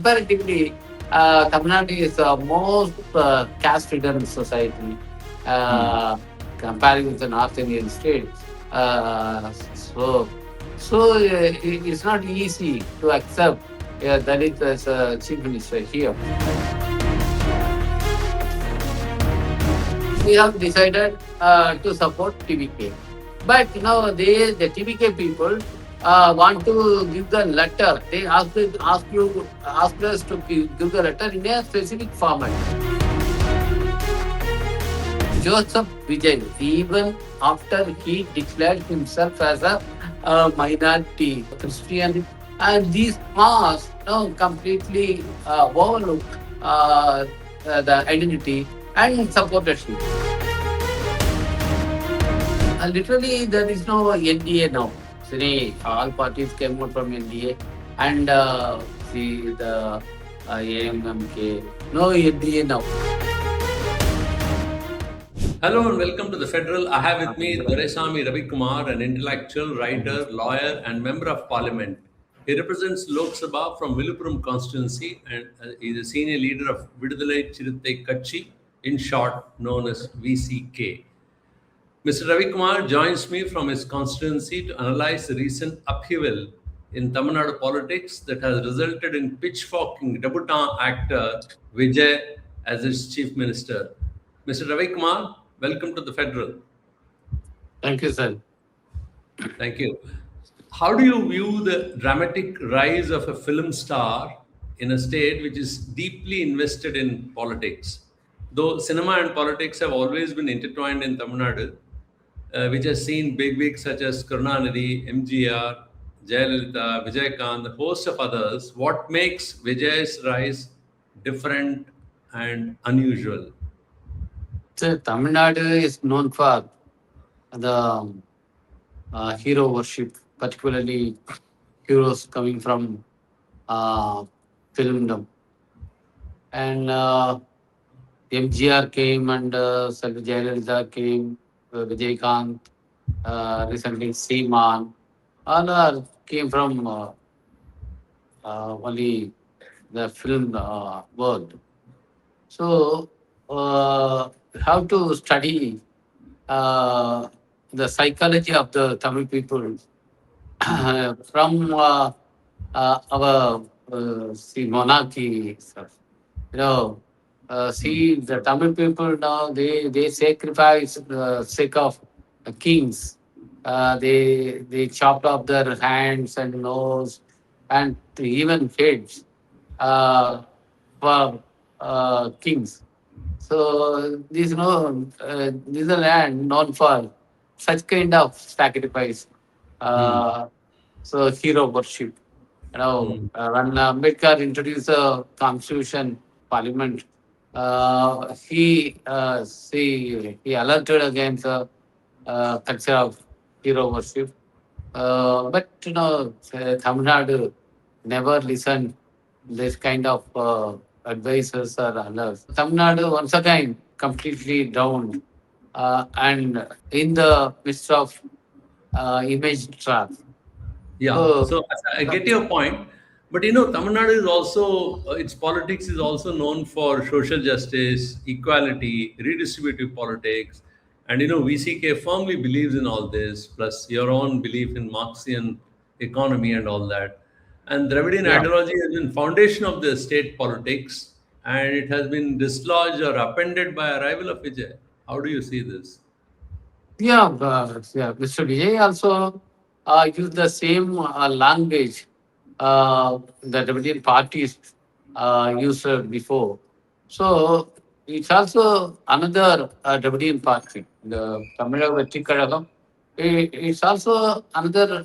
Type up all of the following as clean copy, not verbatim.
comparatively, Tamil Nadu is the most caste-ridden society comparing with the North Indian states. So, it's not easy to accept Dalit as a chief minister here. We have decided to support TVK. But now the TVK people want to give the letter. They ask us to give the letter in a specific format. Joseph Vijay, even after he declared himself as a minority Christian, and these masks completely overlooked the identity and supported him. Literally, there is no NDA now. See, all parties came out from NDA, and see the AMMK, no NDA now. Hello and welcome to the Federal. I have with me Dalit Ravikumar, an intellectual, writer, lawyer, and member of parliament. He represents Lok Sabha from Viluppuram constituency and is a senior leader of Dalit Chief Minister, in short known as VCK. Mr. Ravikumar joins me from his constituency to analyze the recent upheaval in Tamil Nadu politics that has resulted in pitchforking debutant actor Vijay as its chief minister. Mr. Ravikumar, welcome to the Federal. Thank you, sir. Thank you. How do you view the dramatic rise of a film star in a state which is deeply invested in politics? Though cinema and politics have always been intertwined in Tamil Nadu, which has seen bigwigs such as Karunanidhi, MGR, Jayalalitha, Vijay Kant, a host of others, what makes Vijay's rise different and unusual? So, Tamil Nadu is known for the hero worship, particularly heroes coming from filmdom. And MGR came and Selvi Jayalalitha came, Vijay Kant, recently Seaman, all came from only the film world. So, how to study the psychology of the Tamil people from our monarchy stuff. See the Tamil people now they sacrifice the sake of kings. They chopped off their hands and nose and even heads for kings. So this this is a land known for such kind of sacrifice. So hero worship. When Ambedkar introduced the constitution, parliament, he alerted against the culture of hero worship. But Tamil Nadu never listened this kind of advisors or others. Tamil Nadu once again completely down and in the midst of image trap. Yeah, so I get your point. But Tamil Nadu is also, its politics is also known for social justice, equality, redistributive politics. And VCK firmly believes in all this, plus your own belief in Marxian economy and all that. And Dravidian ideology has been foundation of the state politics, and it has been dislodged or appended by arrival of Vijay. How do you see this? Mr. Vijay also used the same language the Dravidian parties used before. So it's also another Dravidian party, the Tamil Vetti Kazhagam. It's also another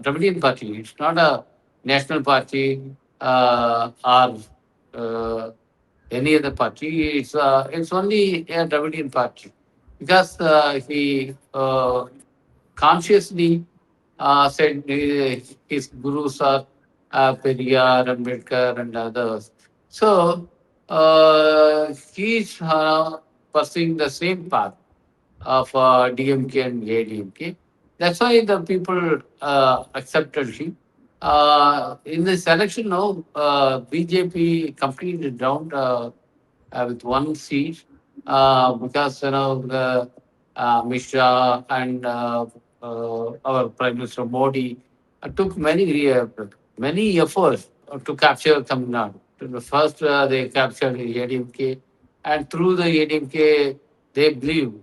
Dravidian party. It's not a national party or any other party. It's only a Dravidian party because he consciously said his gurus are Periyar, Ambedkar, and others. So he's pursuing the same path of DMK and ADMK. That's why the people accepted him. In this election now, BJP completed down with one seat because the Mishra and our Prime Minister Modi took many efforts to capture Tamil Nadu. First, they captured the ADMK, and through the ADMK, they believe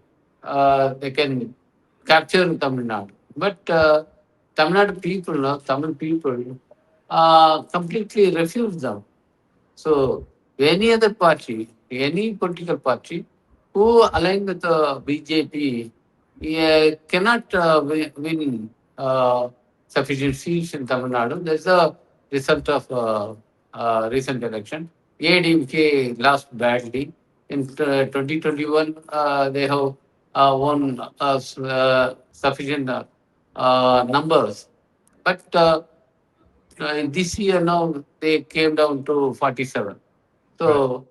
they can capture Tamil Nadu. But Tamil Nadu people, Tamil people, completely refused them. So any other party, any political party who align with the BJP cannot win sufficient seats in Tamil Nadu. That's the result of recent election. ADMK lost badly. In 2021, they have won sufficient numbers. But this year now they came down to 47. Right. So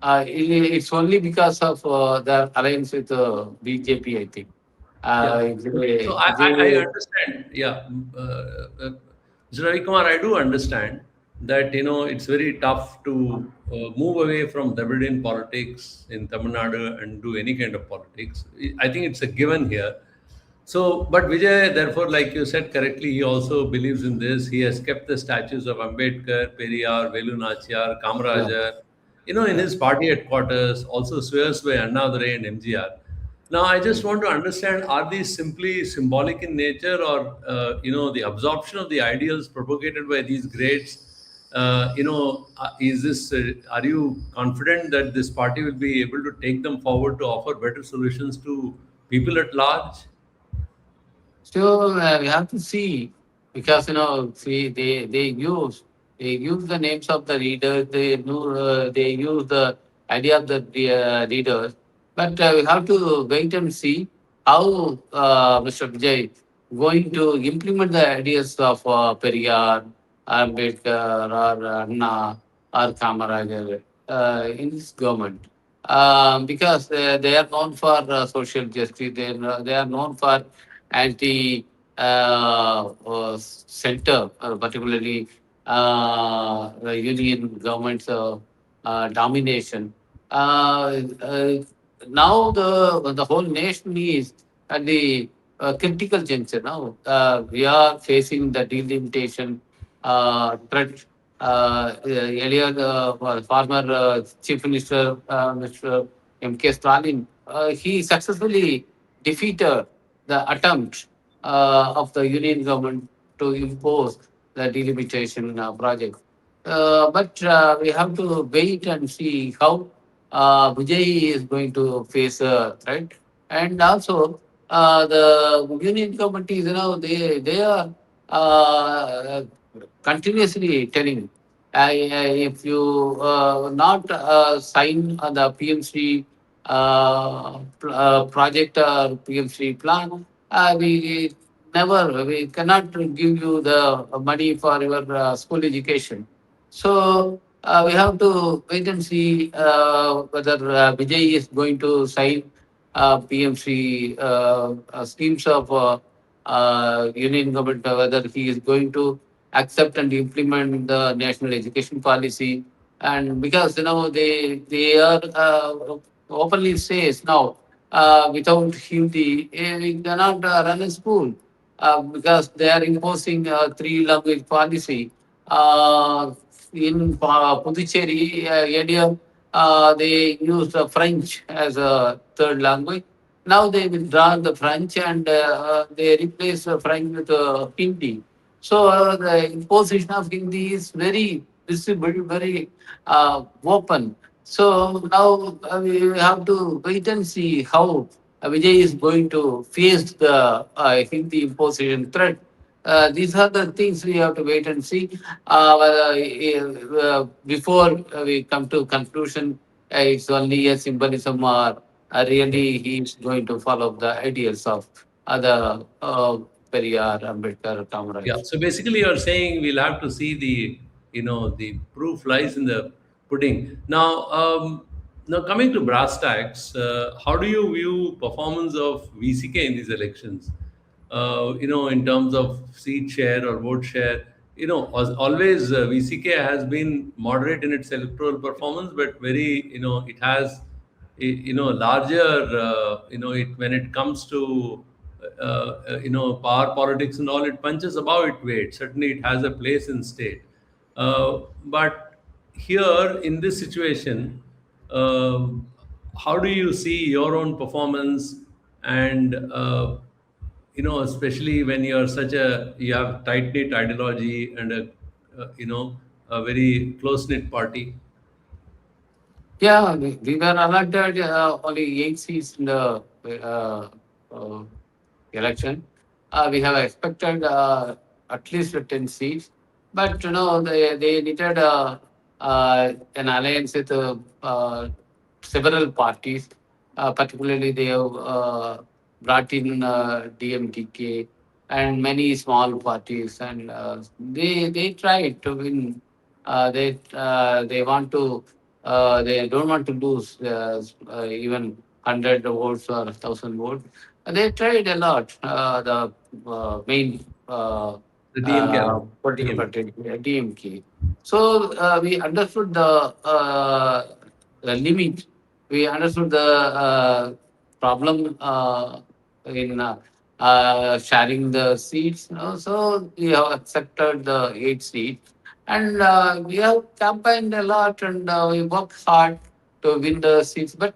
it's only because of the alliance with BJP, I think. Yeah. So I They understand. Yeah. Mr. Ravikumar, I do understand that, it's very tough to move away from Dravidian politics in Tamil Nadu and do any kind of politics. I think it's a given here. So, but Vijay, therefore, like you said correctly, he also believes in this. He has kept the statues of Ambedkar, Periyar, Velu Nachiyar, yeah, Kamarajar, in yeah. his party headquarters, also swears by Annadurai and MGR. Now, I just want to understand: are these simply symbolic in nature, or the absorption of the ideals propagated by these greats? Is this? Are you confident that this party will be able to take them forward to offer better solutions to people at large? So we have to see because see they use the names of the leaders. They use the idea of the leaders. But we have to wait and see how Mr. Vijay going to implement the ideas of Periyar, Ambedkar, or Anna, or Kamarajar in this government. Because they are known for social justice. They are known for anti center, particularly the union government's domination. Now the whole nation is at the critical juncture. Now we are facing the delimitation threat. Earlier, the former Chief Minister, Mr. M.K. Stalin, he successfully defeated the attempt of the union government to impose the delimitation project. But we have to wait and see how Vijay is going to face a threat. And also, the union government is, they are continuously telling if you not sign on the PMC project or PMC plan, we cannot give you the money for your school education. So we have to wait and see whether Vijay is going to sign PMC schemes of union government, whether he is going to accept and implement the national education policy. And because they are openly says now without Hindi we cannot run a school because they are imposing three language policy. In Puducherry area, they use French as a third language. Now they withdraw the French and they replace the French with Hindi. So the imposition of Hindi is very visible, very open. So now we have to wait and see how Vijay is going to face the Hindi imposition threat. These are the things we have to wait and see. Before we come to conclusion, it's only a symbolism or really he is going to follow the ideals of other Periyar, Ambedkar, Yeah. Kamaraj. So basically, you're saying we'll have to see the proof lies in the pudding. Now coming to brass tacks, how do you view performance of VCK in these elections? In terms of seat share or vote share, always VCK has been moderate in its electoral performance, but very, it has, larger, when it comes to, power politics and all, it punches above its weight. Certainly, it has a place in state. But here in this situation, how do you see your own performance and especially when you have tight knit ideology and a very close knit party. Yeah, we were elected only 8 seats in the uh, election. We have expected at least 10 seats, but they needed an alliance with several parties. Particularly, they have brought in DMTK and many small parties, and they tried to win. They want to. They don't want to lose even 100 votes or 1,000 votes. They tried a lot. The main The DMK. political DMK. party, DMK. So we understood the limit. We understood the problem in sharing the seats. So we have accepted the 8 seats, and we have campaigned a lot, and we worked hard to win the seats, but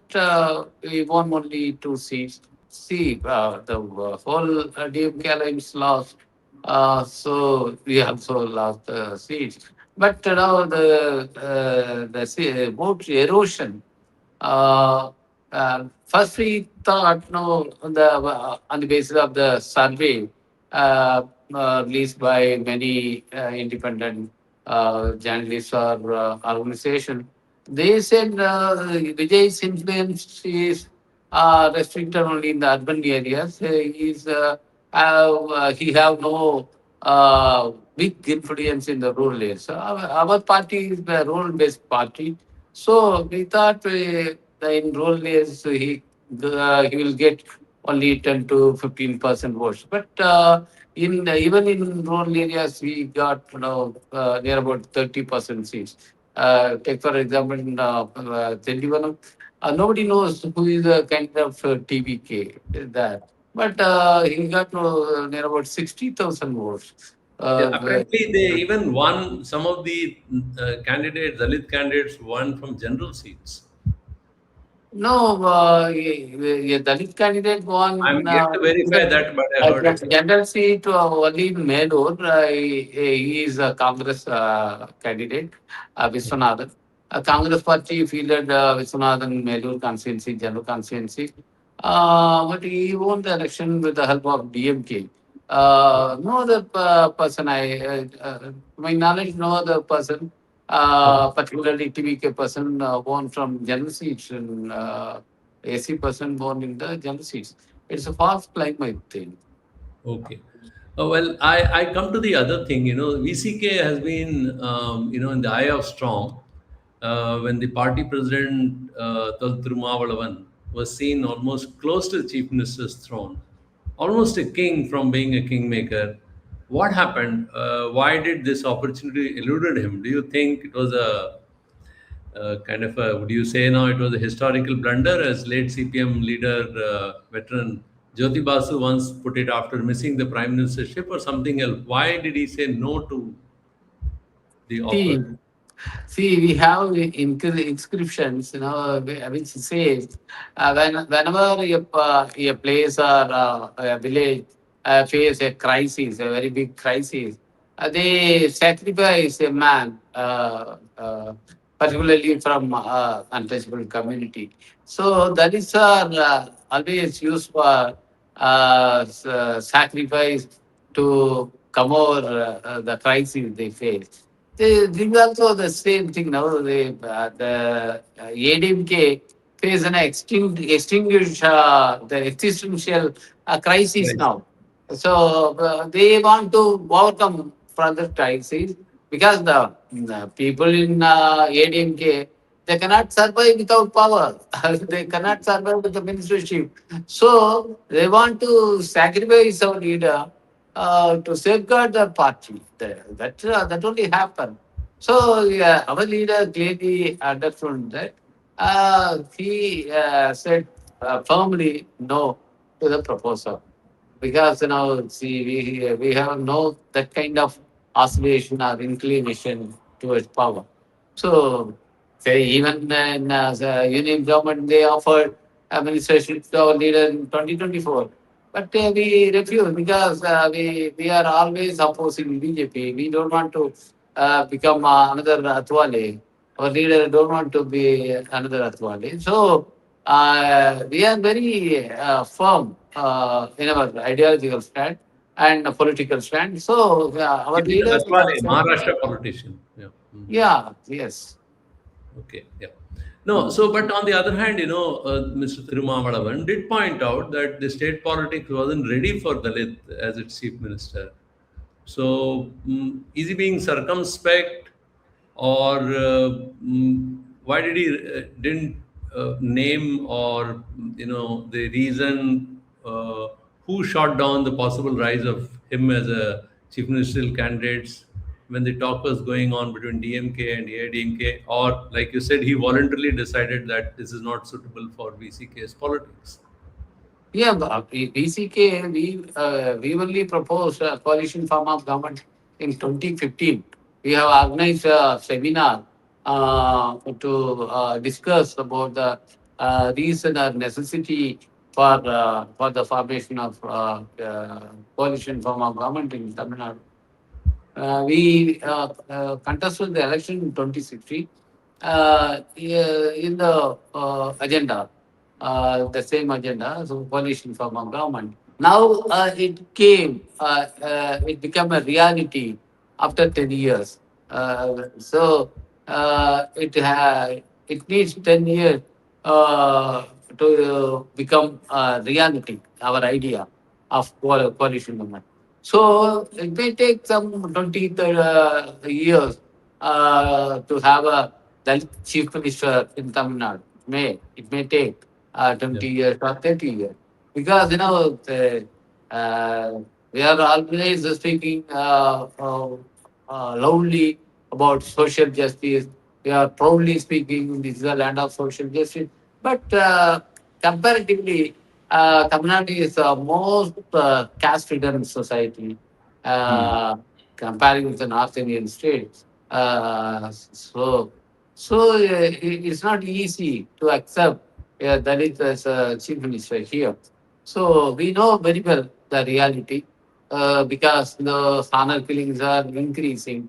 we won only 2 seats. See, the whole DMK alliance lost, so we also lost the seats. But now the vote erosion. First, we thought no on the basis of the survey released by many independent journalists or organization. They said Vijay's influence is restricted only in the urban areas. He have no big influence in the rural areas. So our party is the rural-based party. So we thought in rural areas he will get only 10 to 15% votes. But even in rural areas, we got near about 30% seats. Take for example, in Tindivanam, nobody knows who is the candidate of TVK there. But he got near about 60,000 votes. Yeah, The apparently they even won some of the candidates, Dalit candidates won from general seats. No, Dalit candidate I'm won yet to verify that, but I heard it. general seat only in Melur. He is a Congress candidate, Viswanathan. Congress party fielded Viswanathan Melur constituency, general constituency. But he won the election with the help of DMK. No other person, to my knowledge, no other person, Okay. particularly TVK person, won from general seats, and AC person won in the general seats. It's a fast climb, I think. Okay. Well, I come to the other thing. VCK has been, in the eye of storm when the party president, Thol Thirumavalavan, was seen almost close to the chief minister's throne, almost a king from being a kingmaker. What happened? Why did this opportunity eluded him? Do you think it was a kind of a, would you say now it was a historical blunder, as late CPM leader, veteran Jyoti Basu once put it after missing the prime ministership, or something else? Why did he say no to the offer? See, See, we have inscriptions, which says whenever a place or a village face a crisis, a very big crisis, they sacrifice a man, particularly from untouchable community. So that is always used for sacrifice to come over the crisis they face. This is also the same thing now. The ADMK face an extinguish the existential crisis Right. now. So they want to overcome further crisis because the people in ADMK, they cannot survive without power. They cannot survive with the ministership. So they want to sacrifice our leader to safeguard the party. That only happened. So our leader clearly understood that. He said firmly no to the proposal because see, we have no that kind of oscillation or inclination towards power. So say even in the union government they offered administration to our leader in 2024, but we refuse because we are always opposing BJP. We don't want to become another Atwale. Our leader don't want to be another Atwale. So we are very firm in our ideological stand and political stand. So our He is leader an is Aswali, also, Maharashtra politician. Yeah. Mhm. yeah, yes. Okay, yeah. No, so but on the other hand, Mr. Thirumavalavan did point out that the state politics wasn't ready for Dalit as its chief minister. So, is he being circumspect, or why did he didn't name, or the reason who shot down the possible rise of him as a chief ministerial candidate when the talk was going on between DMK and AIDMK, or like you said, he voluntarily decided that this is not suitable for VCK's politics. Yeah, but VCK, we only proposed a coalition form of government in 2015. We have organized a seminar to discuss about the reason or necessity for the formation of coalition form of government in Tamil Nadu. We contested the election in 2016 in the agenda, the same agenda, so coalition form of government. Now it became a reality after 10 years. So it needs 10 years to become a reality, our idea of coalition government. So it may take some 20 years to have a Dalit Chief Minister in Tamil Nadu. It may take Yeah. 20 years or 30 years. Because, we are always speaking loudly about social justice. We are proudly speaking this is the land of social justice. But comparatively, Tamil Nadu is the most caste-ridden society Hmm. uh, comparing with the North Indian states. So it's not easy to accept Dalit as a chief minister here. So we know very well the reality because the honor killings are increasing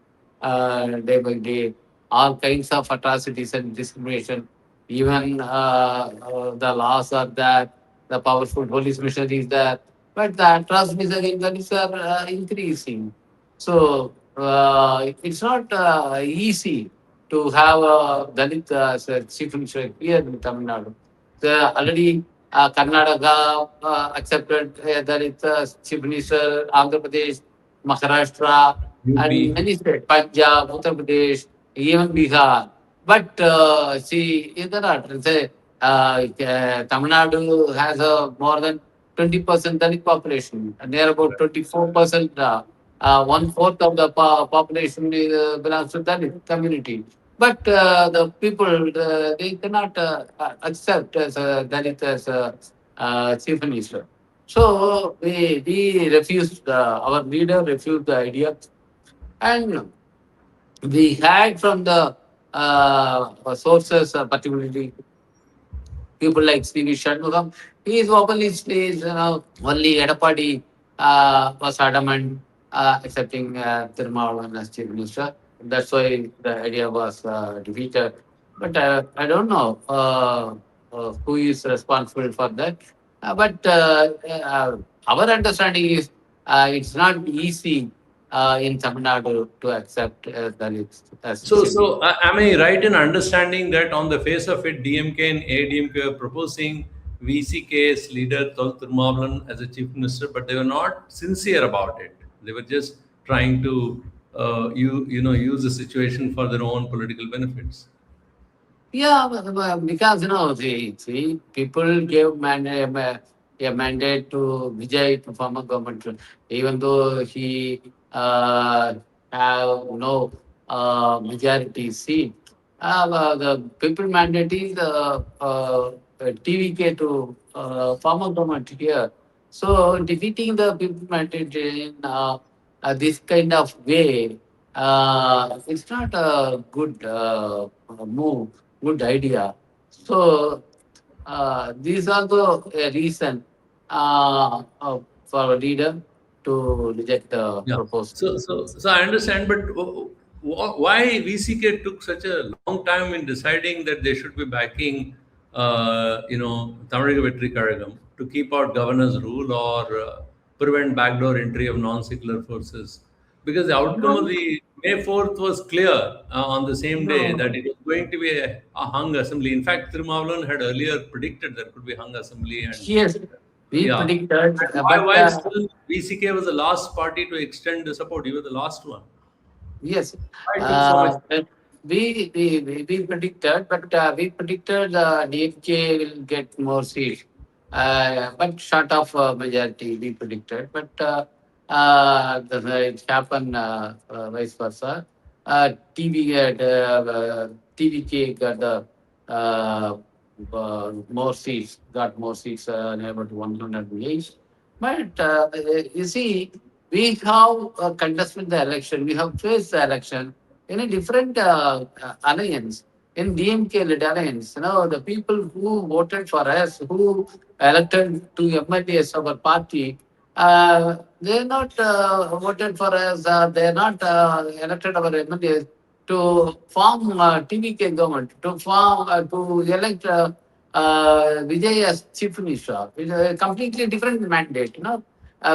day by day. All kinds of atrocities and discrimination. Even the laws are there, the powerful police machinery is there, but the atrocities against Dalits are increasing. So it's not easy to have a Dalit as a chief minister here in Tamil Nadu. Already Karnataka accepted Dalit chief minister, Andhra Pradesh, Maharashtra, and UP. many states, Punjab, Uttar Pradesh, even Bihar. But see, there are say, Tamil Nadu has more than 20% Dalit population, and near about 24%, one fourth of the population belongs to Dalit community. But the people they cannot accept as a Dalit as a chief minister. So we refused. Our leader refused the idea, and we had from the sources, particularly people like C.V. Shanmugam, he is openly states, only Edapadi was adamant accepting Thirumavalavan as chief minister. That's why the idea was defeated. But I don't know who is responsible for that. But our understanding is it's not easy in Tamil Nadu to accept Dalits as So, chief so minister. am I right in understanding that on the face of it, DMK and ADMK were proposing VCK's leader Thol Thirumavalavan as a chief minister, but they were not sincere about it. They were just trying to, use the situation for their own political benefits. Yeah, because see, people gave a mandate to Vijay to form a government, even though he have no majority seat. The people mandate is TVK to form a government here. So defeating the people mandate in this kind of way, it's not a good move, good idea. So these are the reason for a leader to reject the Yeah. proposal. So I understand, but why VCK took such a long time in deciding that they should be backing, Tamil Vetri Karagam to keep out governor's rule or prevent backdoor entry of non-secular forces? Because the outcome of No, the May 4th was clear on the same day that no. it was going to be a hung assembly. In fact, Thirumavalavan had earlier predicted there could be hung assembly and Yes, we yeah. predicted, And but why still VCK was the last party to extend the support? You were the last one. yes, Why it took so much? we predicted, but we predicted DMK will get more seats, but short of majority we predicted. But it happened vice versa. TVK got the more seats, about 108. But you see, we have contested the election, we have faced the election in a different alliance, in DMK led alliance. The people who voted for us, who elected to MLAs of our party, they're not voted for us, they're not elected our MLAs to form TVK government, to form, to elect Vijay as Chief Minister. It's a completely different mandate.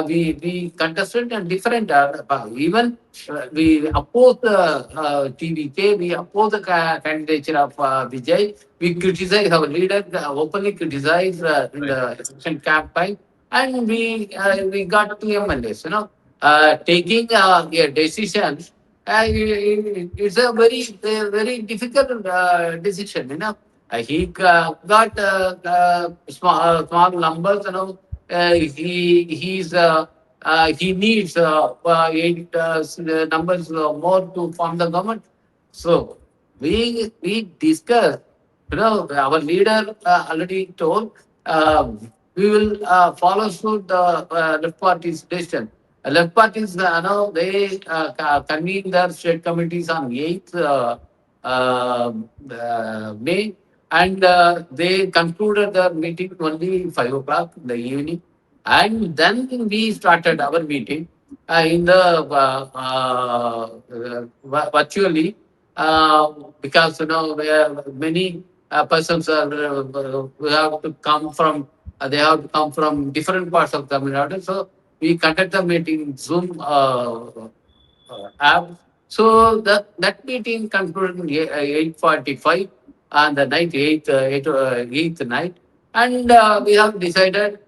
We contested a different, even we oppose the TVK, we oppose the candidature of Vijay. We criticize our leader, openly criticize in Right. the election campaign, and we got two MLAs. Taking a decision, it's a very difficult decision. He got small numbers. He needs eight numbers more to form the government. So we discussed. Our leader already told we will follow suit the left party's decision. Left parties, they convene their state committees on 8th May, and they concluded their meeting only 5 o'clock in the evening. And then we started our meeting in the virtually, because where many persons are who have to come from they have to come from different parts of Tamil Nadu. So we conduct the meeting in Zoom app. So that meeting concluded 8:45 on the night, 8th night, and we have decided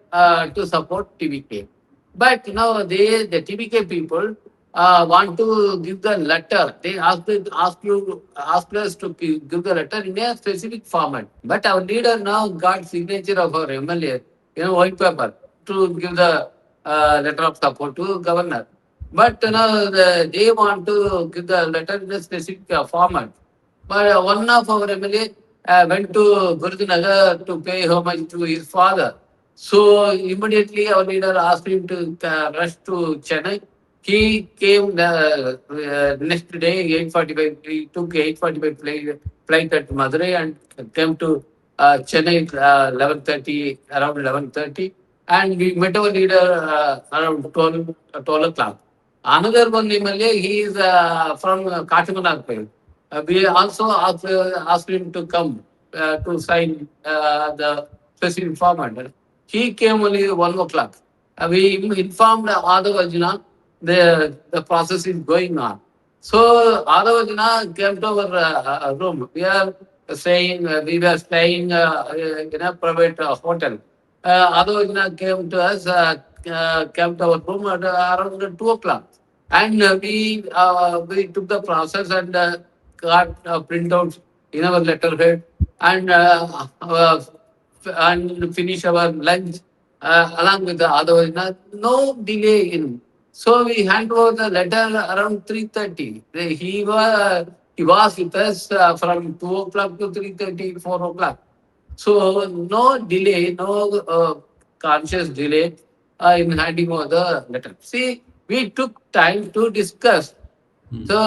to support TVK. But the TVK people want to give the letter. They ask us to give the letter in a specific format. But our leader now got signature of our MLA, white paper to give the letter of support to governor. But they want to give the letter in a specific format. But one of our MLA went to Gurudinagar to pay homage to his father. So immediately our leader asked him to rush to Chennai. He came next day, 8:45. He took 8:45 flight at Madurai and came to Chennai 11:30, around 11:30. And we met our leader around 12 o'clock. Another one MLA, he is from Kachimanagpur. We also asked him to come to sign the specific format. He came only 1 o'clock. We informed Adavajana the process is going on. So Adavajana came to our room. We were staying in a private hotel. Adavajana came to us, came to our room at around 2 o'clock. And we took the process and got printouts in our letterhead, and and finish our lunch along with the other, no delay in. So we hand over the letter around 3:30. He was with us from 2 o'clock to 3:30, 4 o'clock. So no delay, no conscious delay in handing over the letter. See, we took time to discuss. So,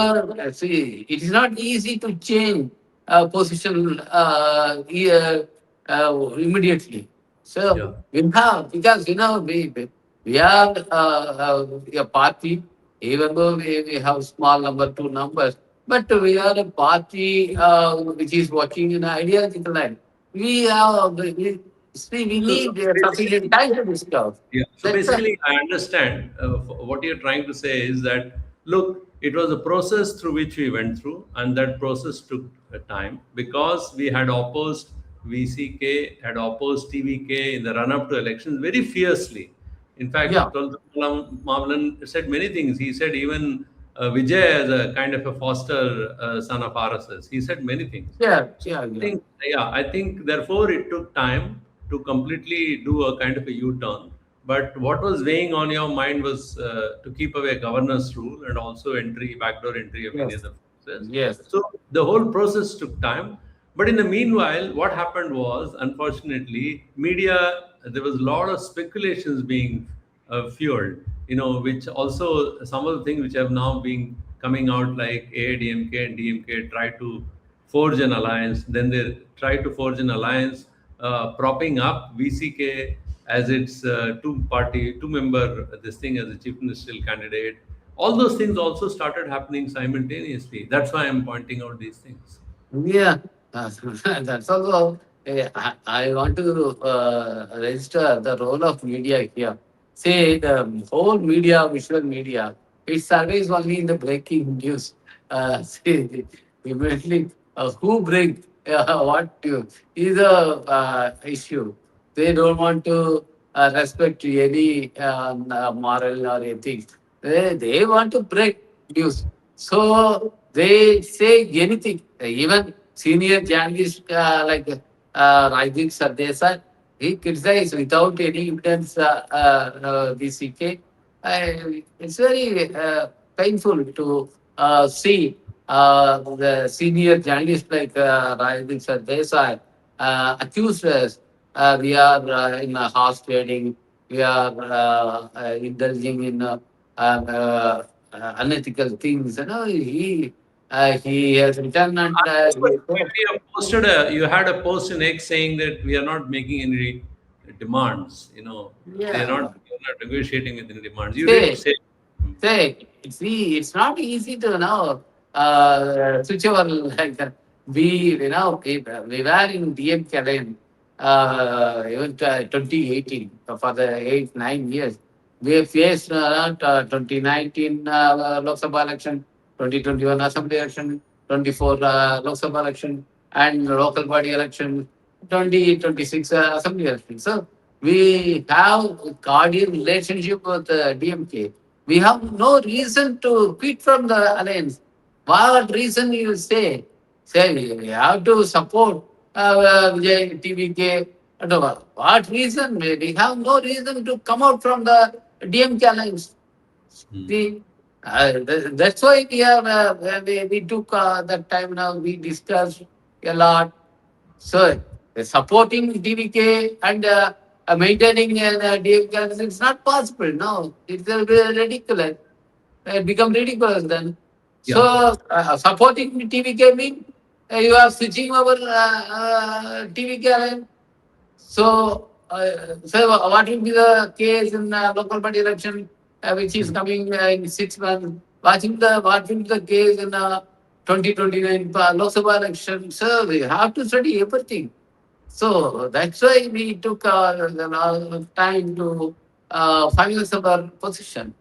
see, it is not easy to change position immediately. Yeah. So, we have, because, we are a party, even though we have small number, two numbers, but we are a party which is working in an ideological line. We So need basically, sufficient time to discuss. yeah. So That's a, basically, I understand what you're trying to say is that look, it was a process through which we went through, and that process took time because we had opposed VCK, had opposed TVK in the run-up to elections very fiercely. In yeah, fact, Thol Thirumavalavan said many things. He said even Vijay as a kind of a foster son of RSS. He said many things. yeah, So yeah, I yeah. think, yeah, I think therefore it took time to completely do a kind of a U-turn. But what was weighing on your mind was to keep away governor's rule and also entry, backdoor entry of any Yes, other forces. yes. So the whole process took time. But in the meanwhile, what happened was, unfortunately, media, there was a lot of speculations being fueled, which also some of the things which have now been coming out, like AIDMK and DMK try to forge an alliance. Then they try to forge an alliance, propping up VCK as its two-member this thing as a chief ministerial candidate. All those things also started happening simultaneously. That's why I'm pointing out these things. Yeah, that's also. I want to register the role of media here. Say the whole media, visual media, it surveys only in the breaking news. See, immediately who break what news is a issue. They don't want to respect any moral or ethics. They want to break news. So they say anything. Even senior journalists like Rajiv Sardesai, he criticized without any evidence VCK. It's very painful to see the senior journalists like Rajiv Sardesai accused us. We are in horse trading. We are indulging in unethical things. He has written and We have posted you had a post in X saying that we are not making any demands. yeah. you're not negotiating with any demands. You did Say, say. see, it's not easy to switch over like we were in DMK then, even 2018 for the 8 9 years. We have faced 2019 Lok Sabha election, 2021 Assembly election, 24 Lok Sabha election, and local body election, 2026 Assembly election. So we have a cordial relationship with DMK. We have no reason to quit from the alliance. What reason you say? Say we have to support Vijay, TVK. Whatever. What reason? We have no reason to come out from the DMK alliance. Hmm. See, that's why we took that time now. We discussed a lot. So supporting DVK and maintaining DVK, it's not possible. No, it will be ridiculous. It become ridiculous then. So Yeah. supporting TVK means you are switching over TVK line. So what will be the case in local body election, which is coming in 6 months? What will be the case in 2029 Lok Sabha election? So we have to study everything. So that's why we took time to finalize our position.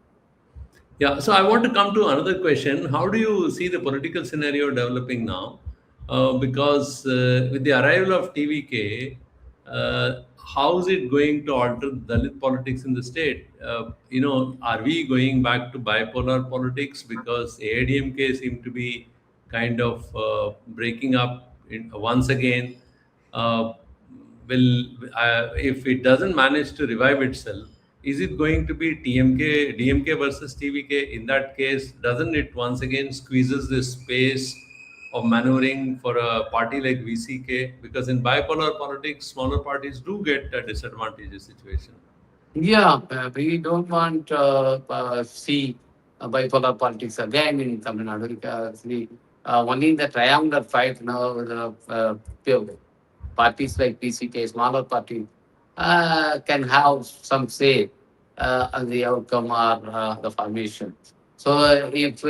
Yeah, so I want to come to another question. How do you see the political scenario developing now? Because with the arrival of TVK, how is it going to alter Dalit politics in the state? Are we going back to bipolar politics because AIDMK seem to be kind of breaking up once again? Uh, will if it doesn't manage to revive itself, is it going to be TMK, DMK versus TVK? In that case, doesn't it once again squeezes the space of maneuvering for a party like VCK? Because in bipolar politics, smaller parties do get a disadvantageous situation. Yeah, we don't want see bipolar politics again in Tamil Nadu because only the triangular fight now, the parties like PCK, smaller parties, can have some say on the outcome or the formation. So if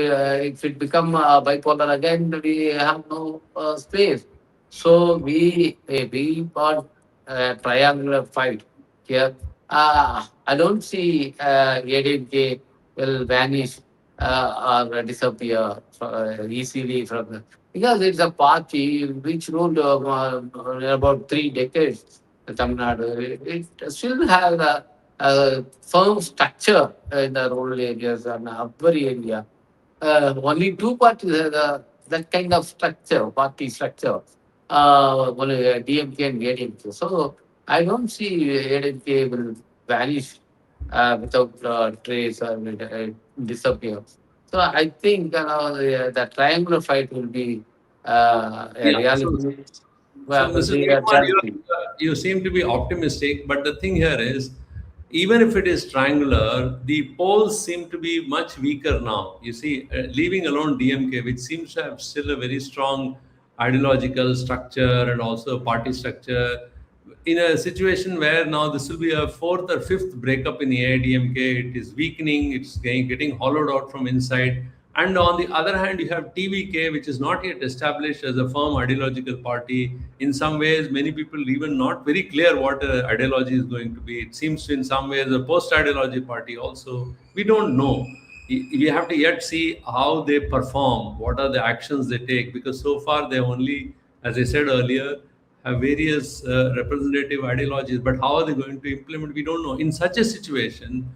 it become bipolar again, we have no space. So we want triangular fight here. I don't see ADMK will vanish or disappear easily from the, because it's a party which ruled about 3 decades in Tamil Nadu. It still has a firm structure in the rural areas and urban area. Only two parties have that kind of structure, party structure, only DMK and ADMK. So I don't see ADMK will vanish without trace or will, disappear. So I think the triangular fight will be a Yeah. So, reality. so Well, will Mr. be a Ravikumar, reality. you seem to be optimistic, but the thing here is, even if it is triangular, the polls seem to be much weaker now. You see, leaving alone DMK, which seems to have still a very strong ideological structure and also party structure, in a situation where now this will be a fourth or fifth breakup in the AIDMK, it is weakening, it's getting hollowed out from inside. And on the other hand, you have TVK, which is not yet established as a firm ideological party. In some ways, many people even not very clear what ideology is going to be. It seems in some ways a post-ideology party also. We don't know. We have to yet see how they perform, what are the actions they take, because so far they only, as I said earlier, have various representative ideologies, but how are they going to implement? We don't know. In such a situation,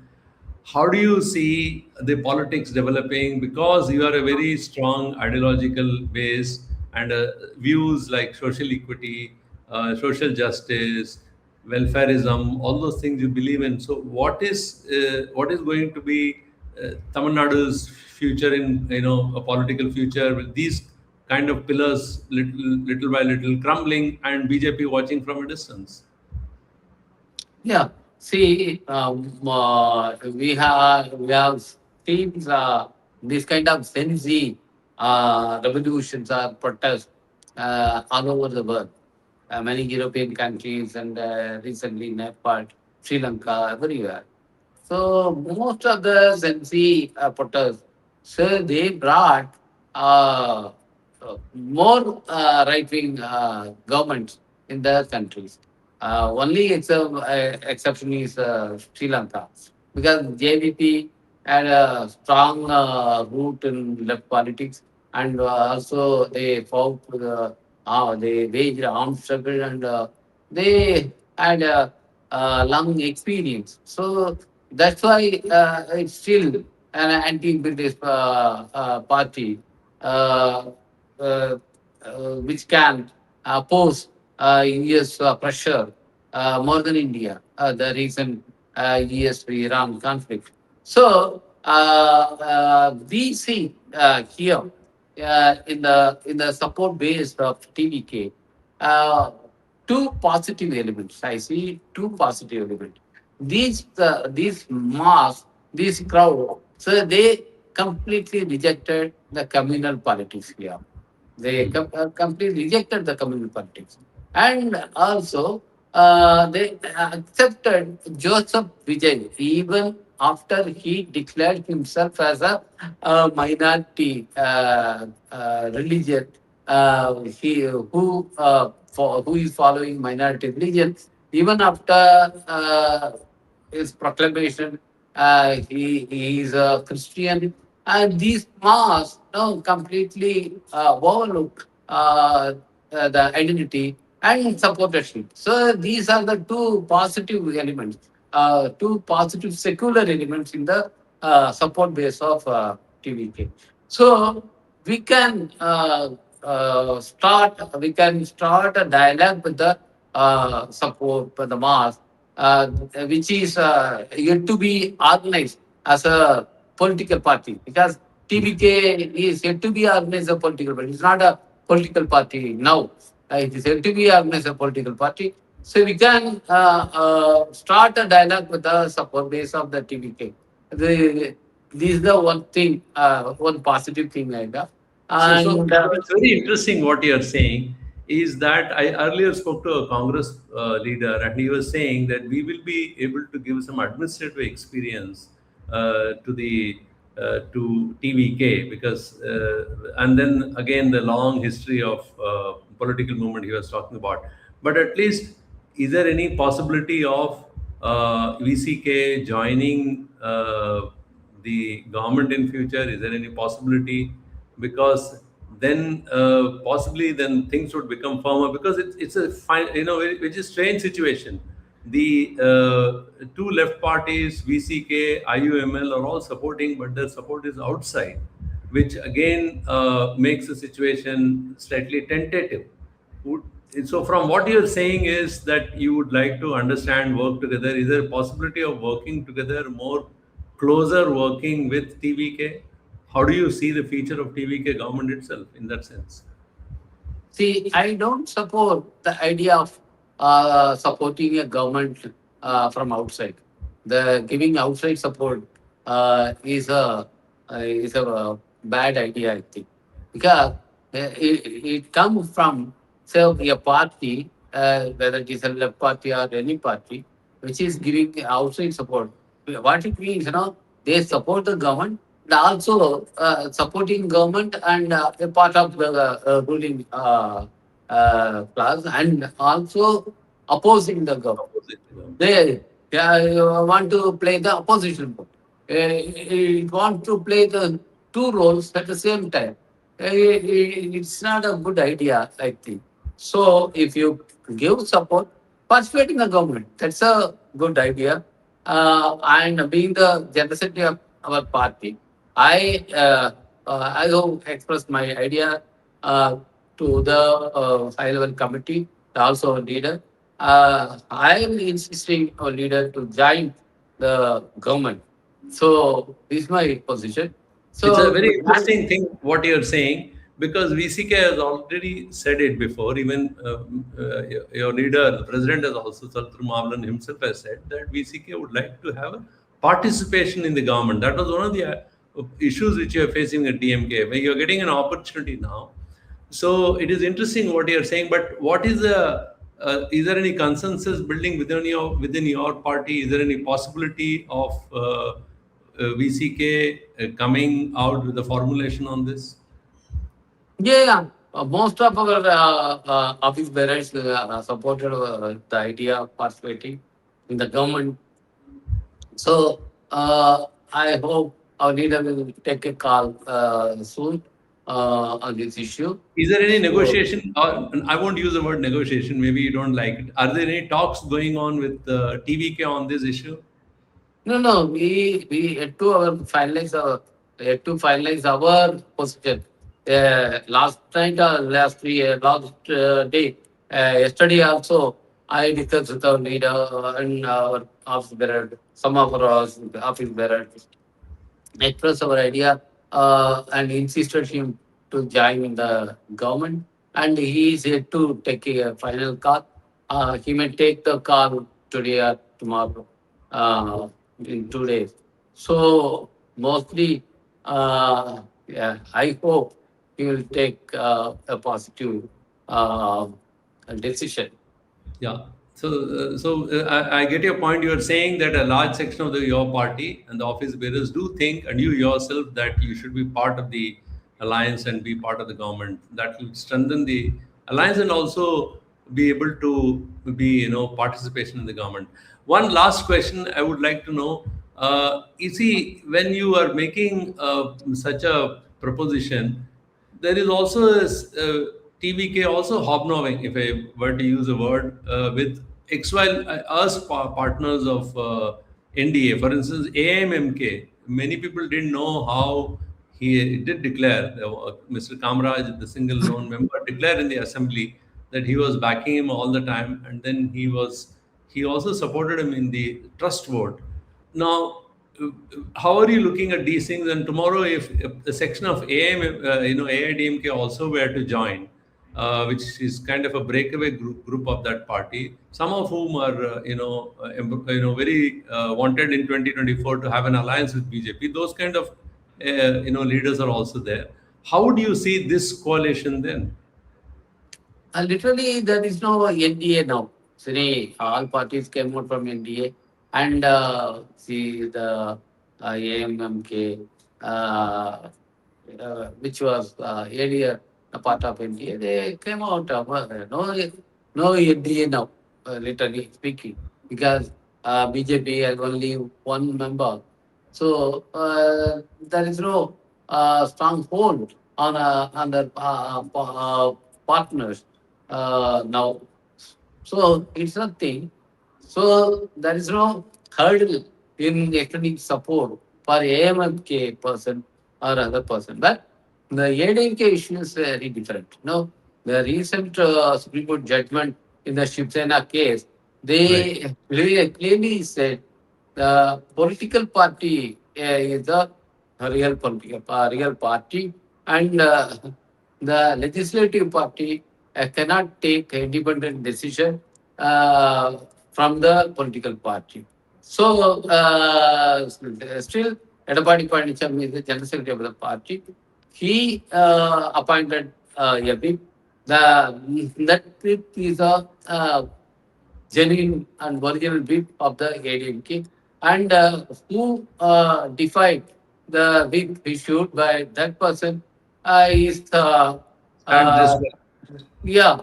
how do you see the politics developing? Because you are a very strong ideological base and views like social equity, social justice, welfareism, all those things you believe in. So, what is going to be Tamil Nadu's future in a political future with these kind of pillars little by little crumbling and BJP watching from a distance? Yeah. See, we have seen this kind of sensi revolutions or protests all over the world. Many European countries and recently Nepal, Sri Lanka, everywhere. So most of the sensi protests, so they brought more right-wing governments in their countries. Only exception is Sri Lanka, because JVP had a strong root in left politics, and also they fought they waged armed struggle, and they had a long experience. So that's why it's still an anti-British party, uh, uh, which can oppose US pressure more than India, the recent US-Iran conflict. So we see here in the support base of TVK, uh, two positive elements. I see two positive elements. These mass, this crowd, so they completely rejected the communal politics here. They completely rejected the communal politics. And also, they accepted Joseph Vijay even after he declared himself as a minority religion. Who is following minority religion, even after his proclamation, he is a Christian, and these mosques no, completely overlook the identity and supportership. So these are the two positive elements, two positive secular elements in the support base of TVK. So we can start a dialogue with the support for the mass, which is yet to be organized as a political party, because TVK is yet to be organized as a political party. It's not a political party now. It is yet to be organized as a political party. So we can start a dialogue with the support base of the TVK. This is the one thing, one positive thing I got. So And it's very interesting what you're saying. Is that I earlier spoke to a Congress leader, and he was saying that we will be able to give some administrative experience to the to TVK, because and then again the long history of political movement he was talking about. But at least, is there any possibility of VCK joining the government in future? Is there any possibility? Because then possibly then things would become firmer, because it's a fine, which is strange situation. The two left parties, VCK, IUML, are all supporting, but their support is outside, which again makes the situation slightly tentative. Would, so from what you're saying is that you would like to understand, work together. Is there a possibility of working together, more closer working with TVK? How do you see the future of TVK government itself in that sense? see, I don't support the idea of supporting a government from outside. The giving outside support is a bad idea, I think, because it comes from, say, a party, whether it is a left party or any party, which is giving outside support. What it means, they support the government, and also supporting government and a part of the ruling class, and also opposing the government. Opposite. They want to play the opposition role. It want to play the two roles at the same time. It's not a good idea, I think. So if you give support, participate in the government. That's a good idea. And being the generosity of our party, I have expressed my idea to the high level committee, also a leader. I am insisting our leader to join the government. So this is my position. It's a So very interesting thing what you're saying, because VCK has already said it before. Even your leader, the president, has also, Thol Thirumavalavan himself, has said that VCK would like to have a participation in the government. That was one of the issues which you are facing at DMK, where you're getting an opportunity now. So it is interesting what you're saying. But what is the is there any consensus building within your party? Is there any possibility of VCK coming out with a formulation on this? yeah. Most of our office bearers supported the idea of participating in the government. So I hope our leader will take a call soon on this issue. Is there any So, negotiation? Or I won't use the word negotiation. Maybe you don't like it. Are there any talks going on with TVK on this issue? no, we had to finalize our position. Last night, last day, yesterday also, I discussed with our leader and our office bearer, some of our office bearers, expressed our idea and insisted him to join in the government. And he is yet to take a final call. He may take the call today or tomorrow, in 2 days. So mostly, yeah, I hope he will take a positive decision. Yeah. So I get your point. You are saying that a large section of your party and the office bearers do think, and you yourself, that you should be part of the alliance and be part of the government. That will strengthen the alliance and also be able to be, participation in the government. One last question I would like to know. You see, when you are making such a proposition, there is also TVK also hobnobbing, if I were to use a word, with us partners of NDA. For instance, AMMK, many people didn't know how he did declare, Mr. Kamraj, the single lone member, declared in the assembly that he was backing him all the time, and then he also supported him in the trust vote. Now, how are you looking at these things? And tomorrow, if a section of AIDMK also were to join, which is kind of a breakaway group of that party, some of whom are very wanted in 2024 to have an alliance with BJP. Those kind of leaders are also there. How do you see this coalition then? Literally, there is no NDA now. See, all parties came out from NDA, and see the AMMK, which was earlier a part of NDA, they came out of no NDA now, literally speaking, because BJP has only one member. So there is no strong hold on the partners now. So it's nothing. So there is no hurdle in extending support for AMMK person or other person. But the ADMK issue is very different. The recent Supreme Court judgment in the Shiv Sena case, they clearly said the political party is a real party, and the legislative party cannot take independent decision from the political party. So still, Edapadi Panicham is the general secretary of the party. He appointed a whip. That whip is a genuine and original whip of the ADMK, and who defied the whip issued by that person is Stands yeah,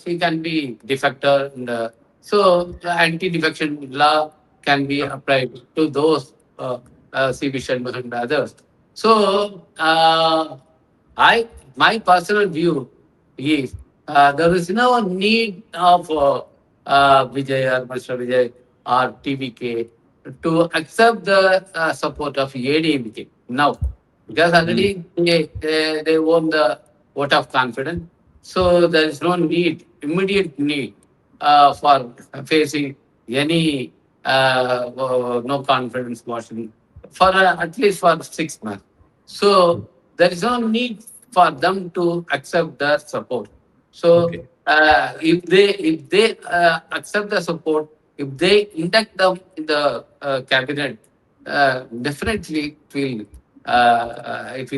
he can be defector. And, so the anti-defection law can be applied to those CB Sharma and others. So my personal view is there is no need of Vijay or Mr. Vijay or TVK to accept the support of ADMK now, because already they won the vote of confidence. So there is no immediate need for facing any no confidence motion for at least for 6 months. So there is no need for them to accept their support. So Okay. if they accept the support, if they induct them in the cabinet, definitely it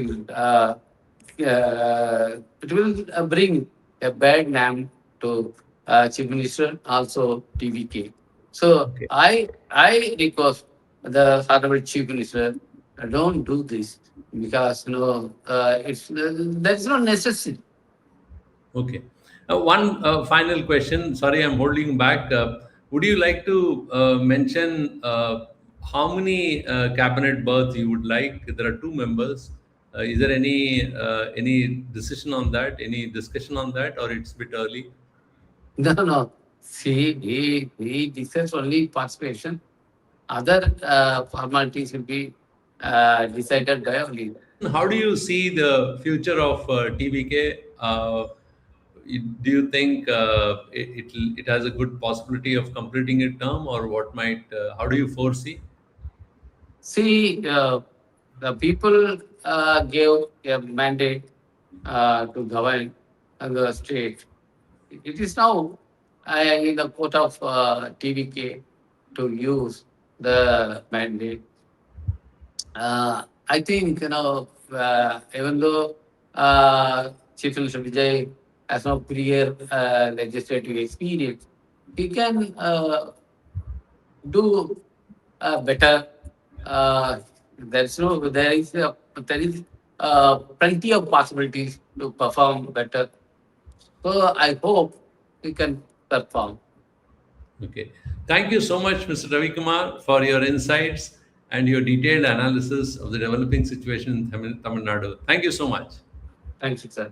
will bring a bad name to Chief Minister, also TVK. So Okay. I request the Honorable Chief Minister, don't do this, because it's there's no necessity. Okay. One final question. Sorry, I'm holding back. Would you like to mention how many cabinet berths you would like? There are two members. Is there any decision on that? Any discussion on that, or it's a bit early? No. See, we discuss only participation. Other formalities will be decided by our leader. How do you see the future of TVK? Do you think it has a good possibility of completing its term, or what might? How do you foresee? See, the people gave a mandate to govern the state. It is now in the court of TVK to use the mandate. I think, even though Chief Minister Vijay has no prior legislative experience, he can do better. There is plenty of possibilities to perform better. So I hope we can perform. Okay. Thank you so much, Mr. Ravikumar, for your insights and your detailed analysis of the developing situation in Tamil Nadu. Thank you so much. Thank you, sir.